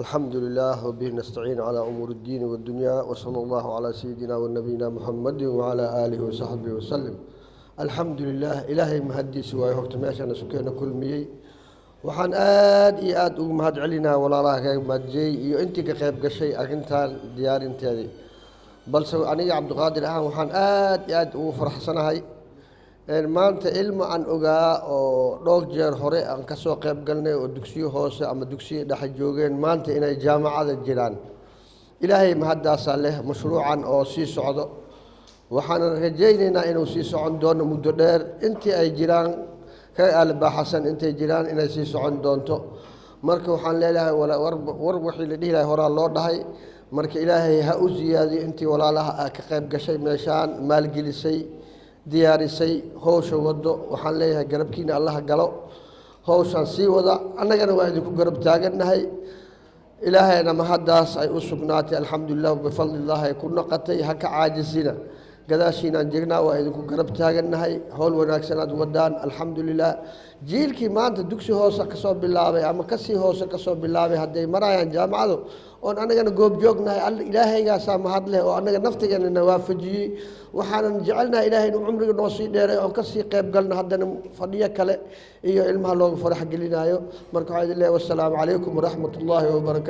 الحمد لله وبه نستعين على أمور الدين والدنيا وصلى الله على سيدنا ونبينا محمد وعلى آله وصحبه وسلم. الحمد لله إلهي مهدي سواي وقت ماشان سكينا كل مية وحن آد ومهد علينا ولا الله مجي أنت كخيب كشيء أنت ديار أنت هذه بل سو أنا عبد القادر وحن آد وفرح سنة هاي maanta ilmo aan ogaa oo dhowr jeer hore aan ka soo qayb galnay oo dugsiyo hoose ama dugsiyo dhexe joogeen maanta inay jaamacada jiraan ilaahay mahadaasaa leh mashruucan oo sii socdo waxaan rajaynaynaa inuu sii socon doono muddo dheer intii ay jiraan ka albaaxasan intay jiraan inay sii socon doonto marka waxaan leeyahay war wixii la dhihi lahaa horaa loo dhahay marka ilaahay ha u ziyaadiyo intii walaalaha ka qayb gashay meeshaan maalgelisay diyaarisay howsha wado waxaan leeyahay garabkiina allaha galo howshaan sii wada annagana waa idinku garab taagannahay ilaahayna mahaddaas ay u sugnaatay alxamdulilah bifadlillaah ay ku noqotay ha ka caajisina gadaashiinaan jegnaa waa idinku garab taagannahay howl wanaagsan aad wadaan alxamdulilah jiilkii maanta dugsi hoose ka soo bilaabay ama kasii hoose ka soo bilaabay hadday marayaan jaamacadu oon annagana goob joognahay ilaahaygaasaa mahad leh oo annaga naftigeennana waafajiyey waxaanan jecelnahay ilaahay inuu cumriga noo sii dheeray oon kasii qayb galno haddana fadhiyo kale iyo ilmaha looga farax gelinaayo marka waxaa idin leeyahay wassalaamu calaykum waraxmat ullaahi wabarakatu